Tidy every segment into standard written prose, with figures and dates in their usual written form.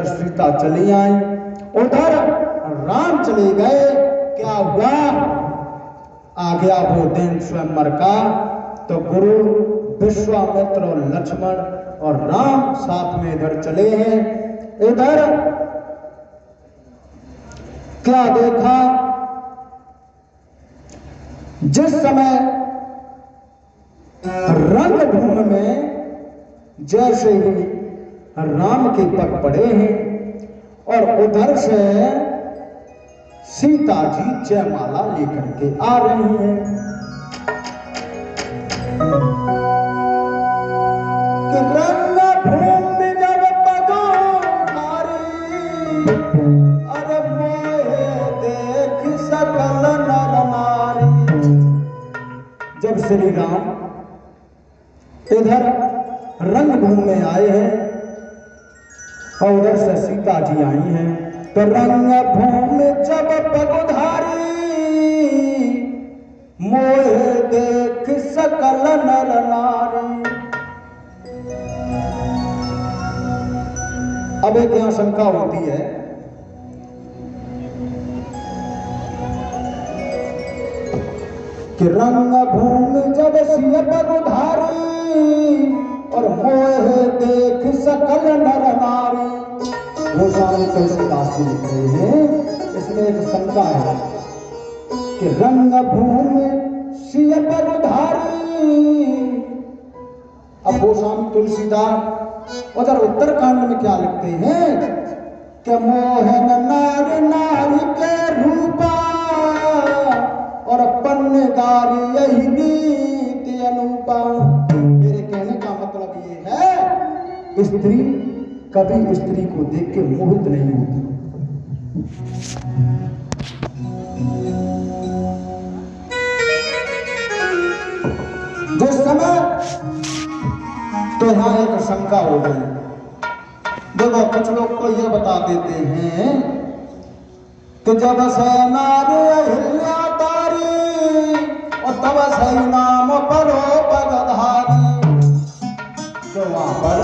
सीता चली आई, उधर राम चले गए। क्या हुआ? आ गया वो दिन स्वयंवर का। तो गुरु विश्वामित्र और लक्ष्मण और राम साथ में इधर चले हैं। इधर क्या देखा? जिस समय रंगभूमि में जैसे ही राम के पग पड़े हैं और उधर से सीता जी जयमाला लेकर के आ रही हैं कि रंगभूमि जब पधारी, अरे मोहे देख सकल नर नारी। जब श्री राम इधर रंगभूमि में आए हैं और उधर से सीता जी आई हैं, तो रंगभूमि जब पगधारी, मोहे देख सकल नर नारी। अब एक यहां शंका होती है कि रंगभूमि जब सिय पगधारी और मोहे देख सकल नर नारी। वो स्वामी तुलसीदास जी लिख रहे हैं, इसमें एक शंका है कि रंगभूमि सिय पगधारी। अब वो स्वामी तुलसीदास उधर उत्तरकांड में क्या लिखते हैं कि मोहन नारी नारी के रूपा और पन्नेदारी यही नीति अनुपा। मेरे कहने का मतलब ये है, स्त्री कभी स्त्री को देख के मोहित नहीं होती। जिस समय तो यहां एक शंका हो गई। देखो कुछ लोग तो ये बता देते हैं कि जब से नारी अहिल्या तारी और तब से नाम परो पगधारी। तो वहां पर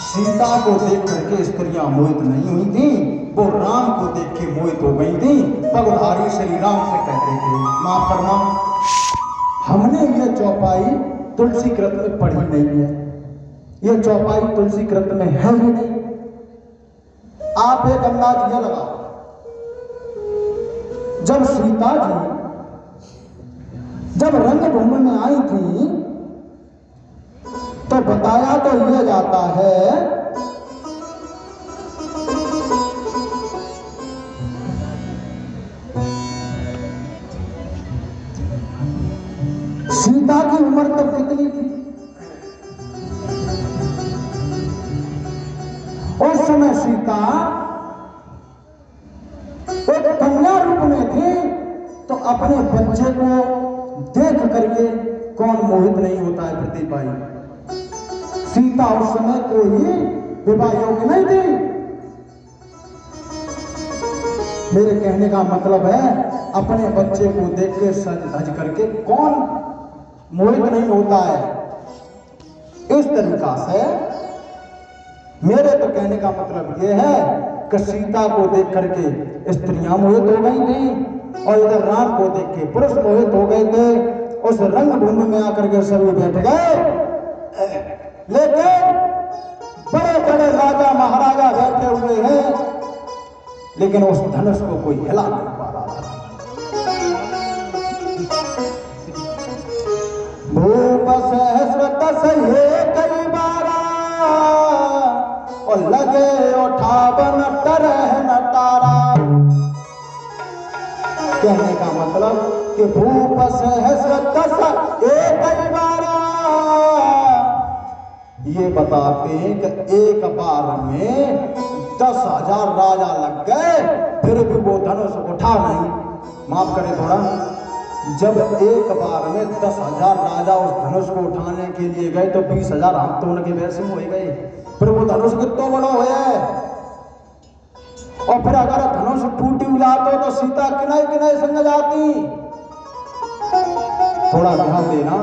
सीता को देख करके स्त्रियां मोहित नहीं हुई थी, वो राम को देख के मोहित हो गई थी। पगधारी श्री राम से कहते थे मां करना, हमने ये चौपाई तुलसी कृत में पढ़ी नहीं है, ये चौपाई तुलसी कृत में है ही नहीं। आप एक अंदाज ये लगाओ, जब सीता जी जब रंगभूमि में आई थी तो बताया तो यह जाता है सीता की उम्र तब कितनी थी? उस समय सीता एक कन्या रूप में थी, तो अपने बच्चे को देख करके कौन मोहित नहीं होता है प्रदीप भाई? सीता उस समय कोई विवाह योग्य नहीं थी। मेरे कहने का मतलब है, अपने बच्चे को देख के सज धज करके कौन मोहित नहीं होता है? इस तरीका से मेरे तो कहने का मतलब यह है कि सीता को देख करके स्त्रियां मोहित हो गई थी और इधर राम को देख के पुरुष मोहित हो गए थे। उस रंगभूमि में आकर के सभी बैठ गए, लेकिन बड़े बड़े राजा महाराजा बैठे हुए हैं, लेकिन उस धनुष को कोई हिला नहीं पा रहा था। भूप सहस्र तसये कई बारा और लगे उठावन तरह न तारा। कहने का मतलब कि भूप सहस्र तस एक बारा, ये बताते हैं कि एक बार में 10,000 राजा लग गए, फिर भी वो धनुष उठा नहीं। माफ करें थोड़ा, जब एक बार में 10,000 राजा उस धनुष को उठाने के लिए गए तो 20,000 हाथ तो उनके वैसे हो गए। फिर वो धनुष कितना बड़ा है। और फिर अगर धनुष टूटी जातो तो सीता किनारे किनारे संग जाती। थोड़ा ध्यान देना,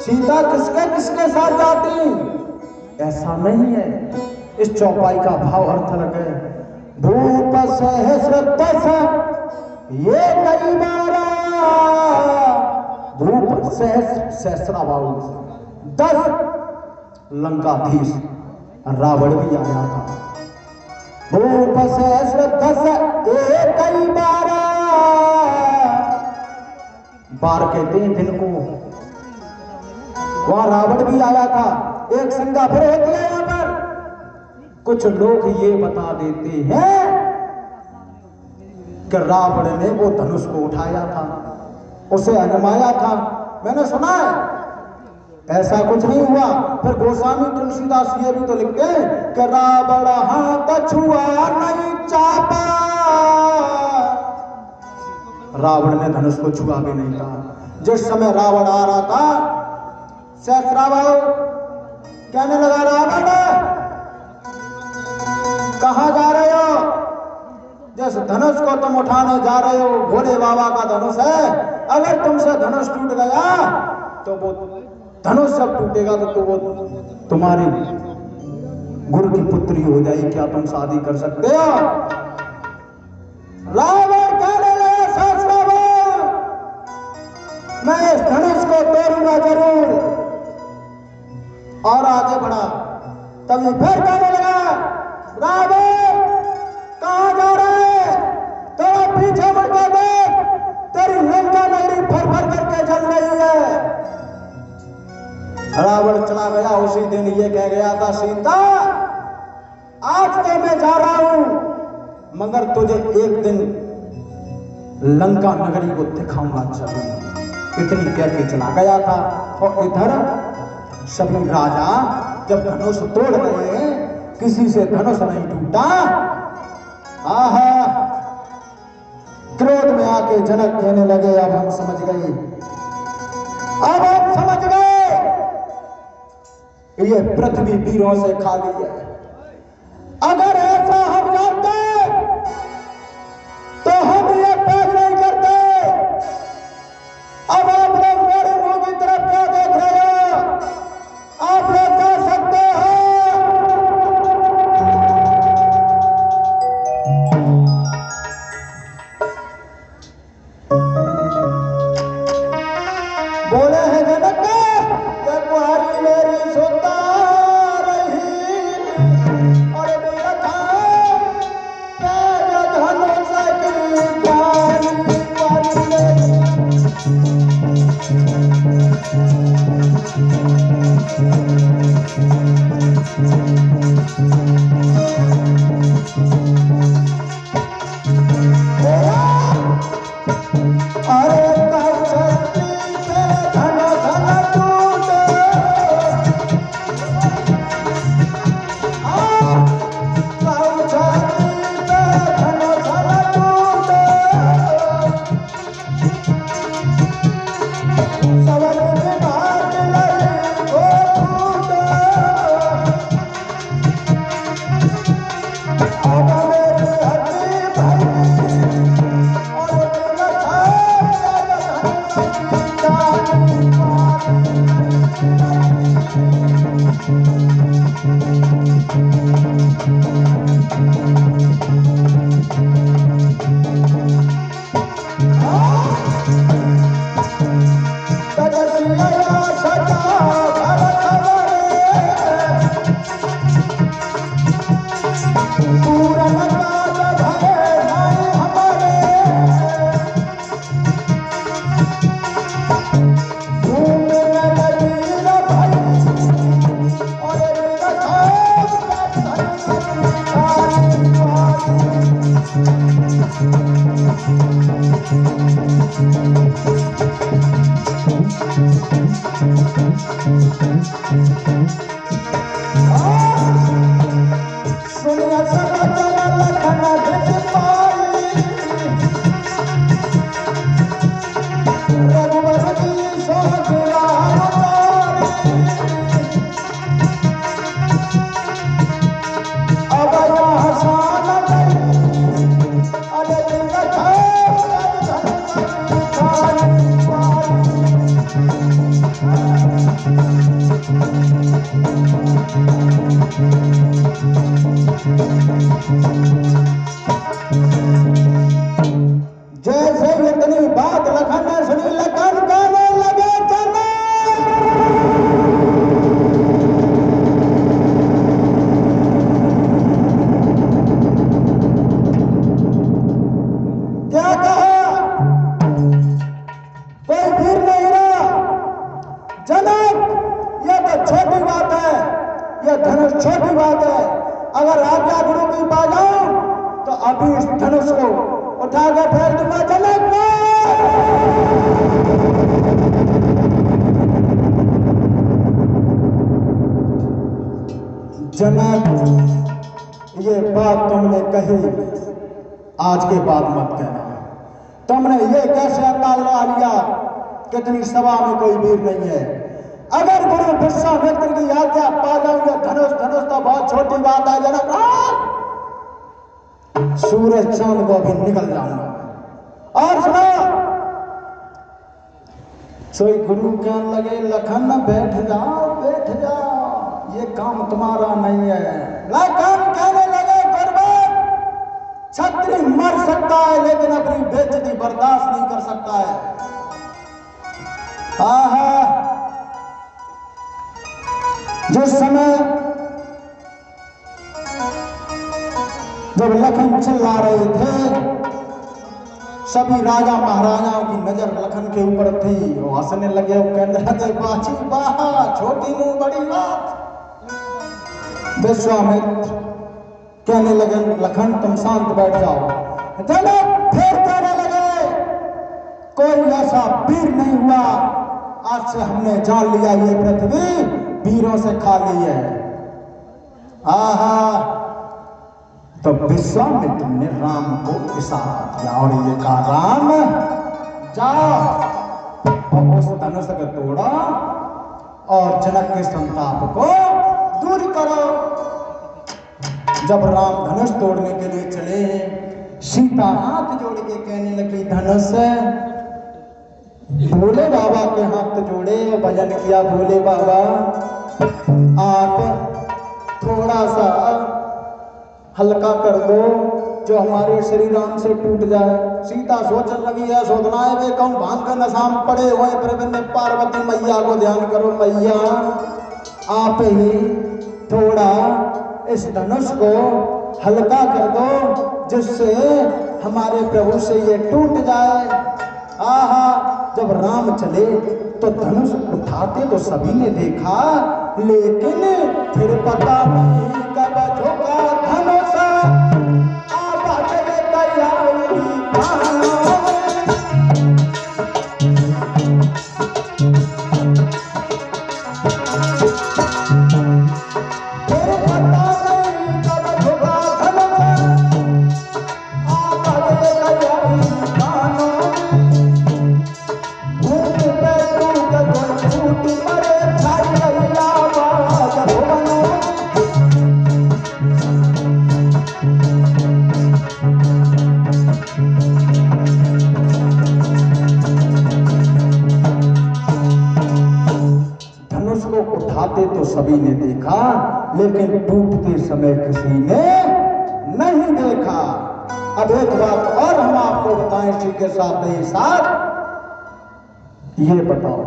सीता किसके किसके साथ जाती ऐसा नहीं है। इस चौपाई का भाव अर्थ लगे। भूप सहस्र दस ये कई बारा, भूप सहस्रा बाबू 10 लंकाधीश रावण भी आया था। भूप सहस्र 10 एक कई बारा, बार कहते हैं दिन को। वहां रावण भी आया था। एक संज्ञा फिर होती है यहां पर। कुछ लोग ये बता देते हैं कि रावण ने वो धनुष को उठाया था, उसे अजमाया था। मैंने सुना है ऐसा कुछ नहीं हुआ। फिर गोस्वामी तुलसीदास ये भी तो लिखते हैं कि रावण हाथ छुआ नहीं चापा, रावण ने धनुष को छुआ भी नहीं था। जिस समय रावण आ रहा था, सहस्राबाहु कहने लगा, रावण कहां जा रहे हो? जिस धनुष को तुम उठाने जा रहे हो भोले बाबा का धनुष है। अगर तुमसे धनुष टूट गया तो वो धनुष जब टूटेगा तो वो तुम्हारी गुरु की पुत्री हो जाएगी। क्या तुम शादी कर सकते हो? रावण कहने लगा, सहस्राबाहु मैं इस धनुष को तोड़ूंगा जरूर। और आगे बढ़ा। तभी फिर कहने लगा, रावण कहां जा रहा है? तेरा पीछे मुड़ के देख, तेरी लंका नगरी फर फर करके जल रही है। रावण चला गया। उसी दिन ये कह गया था, सीता आज तो मैं जा रहा हूं, मगर तुझे एक दिन लंका नगरी को दिखाऊंगा जरूर। इतनी कह के चला गया था। और इधर सभी राजा जब धनुष तोड़ रहे हैं, किसी से धनुष नहीं टूटा। आहा, क्रोध में आके जनक कहने लगे, अब हम समझ गए, अब हम समझ गए ये पृथ्वी वीरों से खाली है। अगर ऐसा हम जानते तो हम ये पैर नहीं करते। अब आप लोग मेरे मुंह की तरफ क्या देख रहे हो? आप लोग कह सकते हो बोले हैं जनक के कुहारी मेरी सुनता रही, और मेरा था धनुष की सुनिया जैसे इतनी बात लखन ने सुनी, लखन कहने लगे चलो। क्या कहा? कोई भीड़ नहीं रहा। जनक, यह तो छोटी बात है, यह धनुष छोटी बात है। अगर राजा गुरु की पा जाऊं तो अभी इस धनुष को उठा के फेंक दूंगा। जनक जनक, ये बात तुमने कही, आज के बाद मत कहना। तुमने ये कैसे अंदाजा लिया कि इतनी सभा में कोई वीर नहीं है? अगर गुरु विश्वामित्र की आज्ञा पा जाऊंगा, धनुष तो बहुत छोटी बात है। जनक, सूरज चांद को भी निकल जाऊंगा। और सुनो, सोई गुरु कहने लगे लखन बैठ जाओ, ये काम तुम्हारा नहीं है। लखन कहने लगे गुरुवर, छत्री मर सकता है लेकिन अपनी बेइज्जती बर्दाश्त नहीं कर सकता है। आहा, जिस समय जब लखन चिल्ला रहे थे, सभी राजा महाराजाओं की नजर लखन के ऊपर थी। वो हंसने लगे, वो कहने लगे बाची बाहा, छोटी मुंह बड़ी बात। विश्वामित्र कहने लगे लखन तुम शांत बैठ जाओ। जनक फिर कहने लगे कोई ऐसा वीर नहीं हुआ, आज से हमने जान लिया ये पृथ्वी वीरों से खाली है। आहा, तो विश्वामित्र ने राम को इशारा किया और ये कहा राम जाओ और उस धनुष को तोड़ा और जनक के संताप को दूर करो। जब राम धनुष तोड़ने के लिए चले, सीता हाथ जोड़ के कहने लगी धनुष, भोले बाबा के हाथ जोड़े और भजन किया, भोले बाबा आप थोड़ा सा हल्का कर दो जो हमारे श्री राम से टूट जाए। सीता सोचने लगी है, सोचना है वे कौन भांग के नशाम पड़े हुए प्रबंध पार्वती मैया को ध्यान करो, मैया आप ही थोड़ा इस धनुष को हल्का कर दो जिससे हमारे प्रभु से ये टूट जाए। आहा, जब राम चले तो धनुष उठाते तो सभी ने देखा, लेकिन फिर पता नहीं कब झुका धनुष तो सभी ने देखा, लेकिन टूटते समय किसी ने नहीं देखा। अब एक बात और हम आपको बताएं इसी के साथ ही साथ, ये बताओ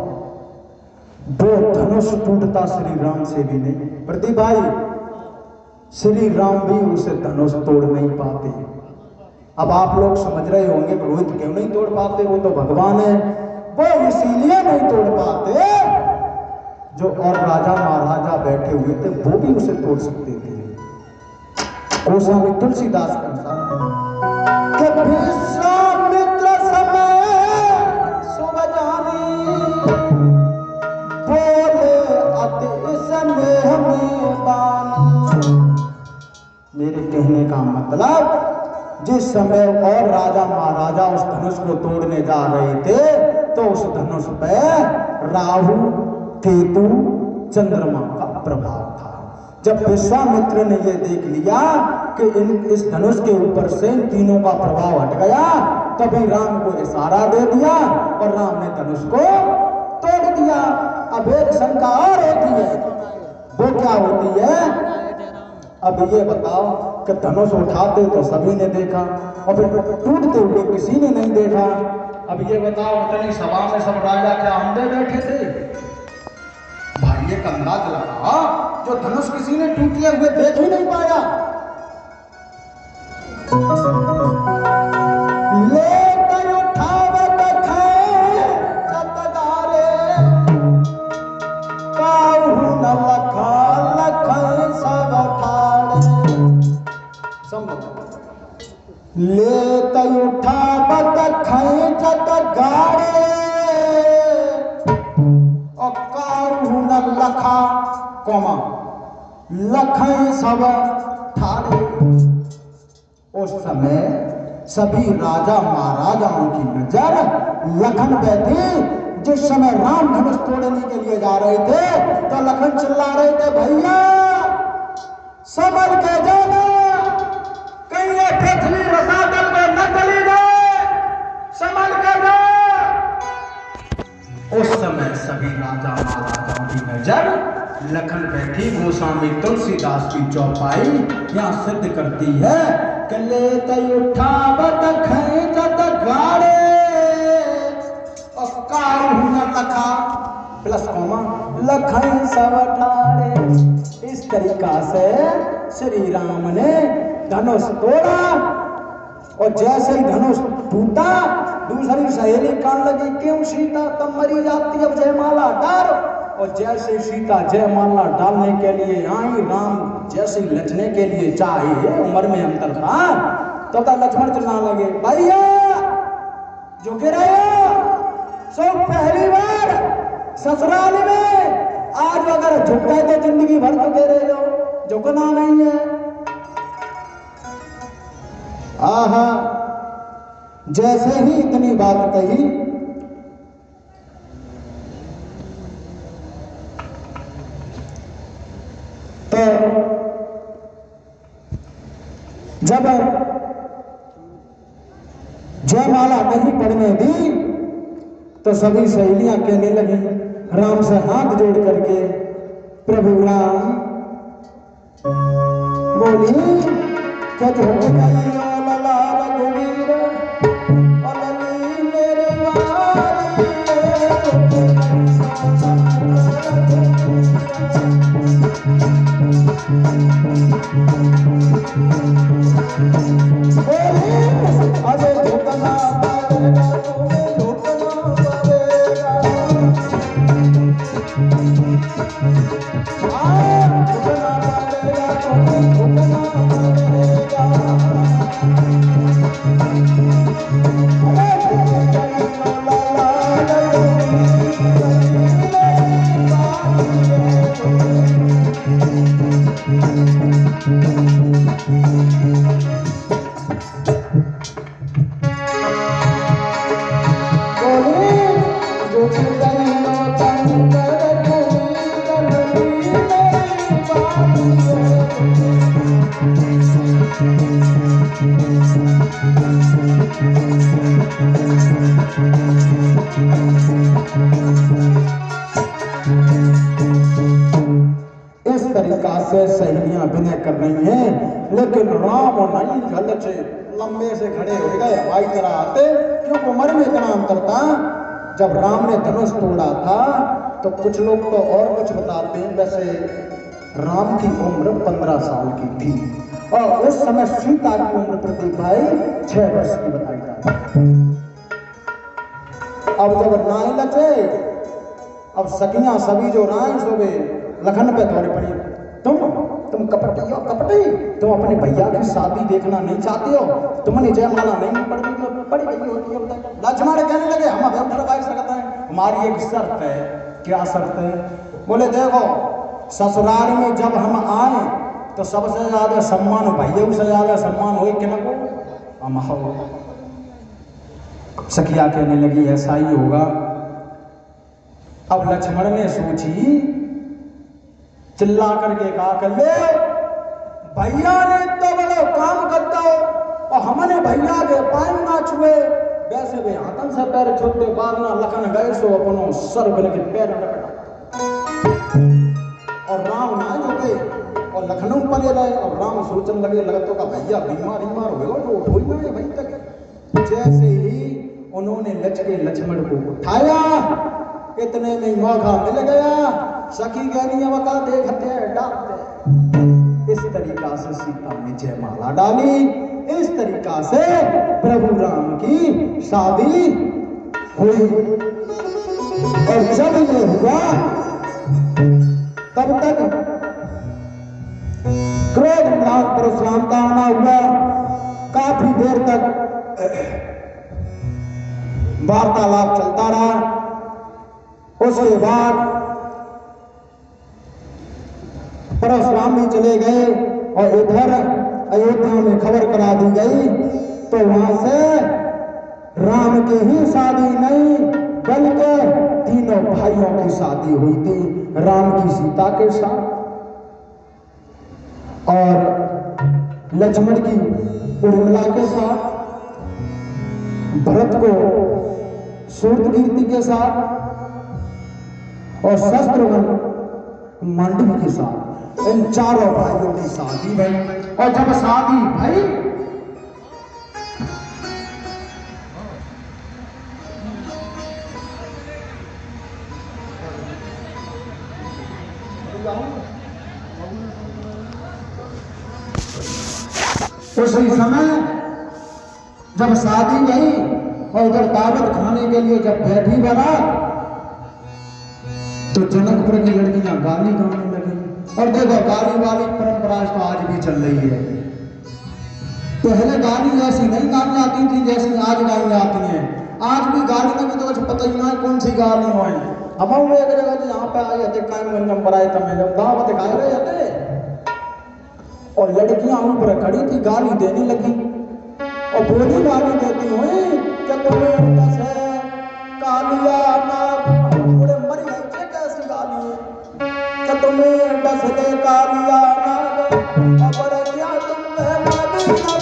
वो धनुष टूटता श्री राम से भी नहीं। प्रति भाई, श्री राम भी उसे धनुष तोड़ नहीं पाते। अब आप लोग समझ रहे होंगे रोहित क्यों नहीं तोड़ पाते, वो तो भगवान है, वो इसीलिए नहीं तोड़ पाते जो और राजा महाराजा बैठे हुए थे वो भी उसे तोड़ सकते थे। गोस्वामी तुलसीदास का विश्वामित्र समय सुबजानी बोले अति स्नेह में बानी। मेरे कहने का मतलब जिस समय और राजा महाराजा उस धनुष को तोड़ने जा रहे थे तो उस धनुष पे राहु केतु चंद्रमा का प्रभाव था। जब विश्वामित्र ने ये देख लिया कि इस धनुष के ऊपर से इन तीनों का प्रभाव हट गया, तभी राम को इशारा दे दिया और राम ने धनुष को तोड़ दिया। अब एक शंका और होती है, वो क्या होती है? अब ये बताओ कि धनुष उठाते तो सभी ने देखा और फिर टूटते हुए किसी ने नहीं देखा। अब ये बताओ इतनी सभा में सब राजा क्या अंधे बैठे थे? भाई एक अंदाज लगा, जो धनुष किसी ने टूटे हुए देख ही नहीं पाया। लेकर उठावत खे सतगारे, काहू न लखा लखन सब ठाड़े। लेत उठावत खे सतगारे, और काहू न लखा कोमा लखन सब ठाड़े। उस समय सभी राजा महाराजाओं की नजर लखन पे थी। जिस समय राम धनुष तोड़ने के लिए जा रहे थे तो लखन चिल्ला रहे थे, भैया संभल के जाना, कहीं ये पृथ्वी रसातल में न चली जाए, संभल के जा। उस समय सभी राजा महाराजाओं की नजर लखन पे थी। गोस्वामी तुलसीदास की चौपाई यहाँ सिद्ध करती है कि लेत उठावत खैचत गाड़े, और काहू न लखा प्लस कोमा लखन सब ठाड़े। इस तरीका से श्री राम ने धनुष तोड़ा और जैसे ही धनुष टूटा दूसरी सहेली कहने लगी, क्यों सीता तुम मरी जाती, अब जयमाला डाल। और जैसे सीता जयमाला डालने के लिए आई, राम जैसे लचने के लिए चाहे, उम्र में अंतर था, तो लक्ष्मण चिल्लाने लगे, भैया जो कह रहे हो सो पहली बार ससुराल में, आज अगर झुक गए तो जिंदगी भर तो कह रहे हो, झुकना नहीं है। आहा, जैसे ही इतनी बात कही तो जब जयमाला नहीं पड़ने दी तो सभी सहेलियां कहने लगी राम से हाथ जोड़ करके, प्रभु राम बोली क्या जो लला रघुवीर अलली मेरी अरे झुकना पड़ेगा, तुम्हें झुकना पड़ेगा, झुकना पड़ेगा, तुम्हें झुकना सहेलियां विनय कर रही हैं, लेकिन राम नहीं गलचे लंबे से खड़े हो गए हवाई तरह आते, क्योंकि उम्र में इतना अंतर था। जब राम ने धनुष तोड़ा था तो कुछ लोग तो और कुछ बताते हैं, वैसे राम की उम्र 15 साल की थी और उस समय सीता की उम्र प्रति भाई 6 वर्ष की बताई जाती। अब जब नाई लचे, अब सखियां सभी जो राय सोवे लखन पे दौड़े पड़ी, तुम कपटी हो, कपटी, तुम अपने भैया की शादी देखना नहीं चाहते हो, तुमने जयमाला नहीं पड़ी तो पड़ी गई होती है। लक्ष्मण कहने लगे हम अब उठा सकते हैं, हमारी एक शर्त है। क्या शर्त है? बोले देखो ससुराल में जब हम आए तो सबसे ज्यादा सम्मान भैया से ज्यादा सम्मान हो कि ना को अमहो। सखिया कहने लगी ऐसा ही होगा। अब लक्ष्मण ने सोची, चिल्ला करके कहा कर ले भैया ने तो बड़ा काम करता हो और हमने भैया के पाँव ना छुए, वैसे वे हाथन से पैर छूते बाद ना लखन गए सो अपनो सर बन के पैर लपटा और राम ना झुके और लखनऊ पड़े रहे। और राम सोचने लगे लगतो का भैया बीमार हो गया जो उठो ही ना भाई तक। जैसे ही उन्होंने लचके लक्ष्मण को उठाया इतने में मौका मिल गया। सखी कहनी वका देखते डालते। इस तरीका से सीता ने जयमाला डाली। इस तरीका से प्रभु राम की शादी हुई। और जब ये हुआ तब तक क्रोध परशुराम का आना हुआ। काफी देर तक वार्तालाप चलता रहा। उसके बाद परशुराम भी चले गए और इधर अयोध्या में खबर करा दी गई तो वहां से राम की ही शादी नहीं बल्कि तीनों भाइयों की शादी हुई थी, राम की सीता के साथ और लक्ष्मण की उर्मिला के साथ, भरत को सूर्यकीर्ति के साथ और शस्त्रघ्न मांडवी के साथ। इन चारों भाइयों की शादी भई। और जब शादी भई उसी समय जब शादी गई और उधर दावत खाने के लिए जब बैठी बारात तो जनकपुर की लड़कियां गाली गाने लगी। और देखो गाली वाली परंपरा तो आज भी चल रही है। पहले गाली ऐसी नहीं गानी जाती थी जैसी आज गाली जाती हैं। आज भी गाली का भी तो कुछ पता ही ना है कौन सी गाली हो। अब हम एक जगह यहाँ पे आए थे कायम नंबर आए थे जब दावत खाए रहे थे और लड़कियां ऊपर खड़ी थी गाली देने लगी और बोली गाली देती हुई कि तुम्हें कैसे कालिया ना पूरे मरी है कैसी गाली कि तुम्हें डस ले कालिया ना और क्या तुम्हें मालूम ना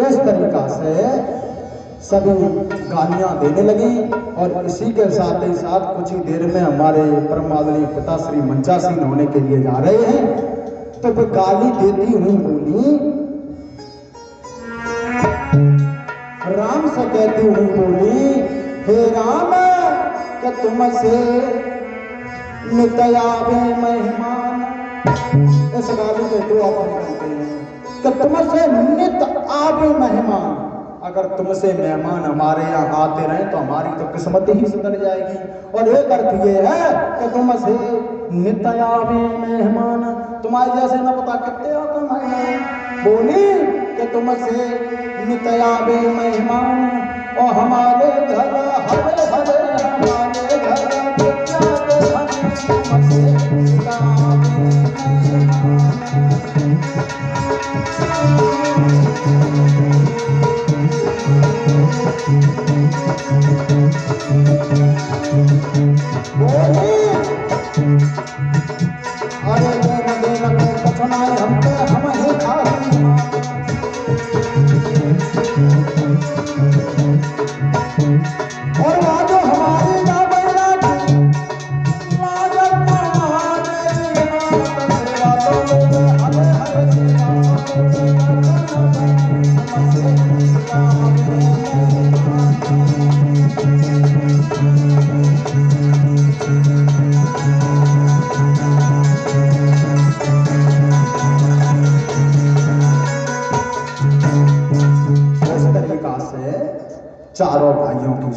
इस तरीका से सभी गालियां देने लगी। और इसी के साथ ही साथ कुछ ही देर में हमारे परम आदरणीय पिता श्री मंचासीन होने के लिए जा रहे हैं। तो वो गाली देती हुई बोली, राम से कहती हुई बोली, हे राम कि तुमसे नित्यावे मेहमान। इस गाली के दो आप निकलते हैं कि तुमसे नित आवे मेहमान। अगर तुमसे मेहमान हमारे यहाँ आते रहे तो हमारी तो किस्मत ही सुधर जाएगी। और एक अर्थ ये है कि तुमसे नित आवे मेहमान, तुम्हारे जैसे न पता कितने आते हैं। बोली कि तुमसे नित आवे मेहमान और हमारे घर हरे हरे हमारे घर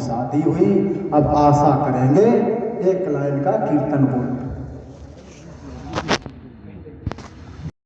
शादी हुई। अब आशा करेंगे एक लाइन का कीर्तन बोल।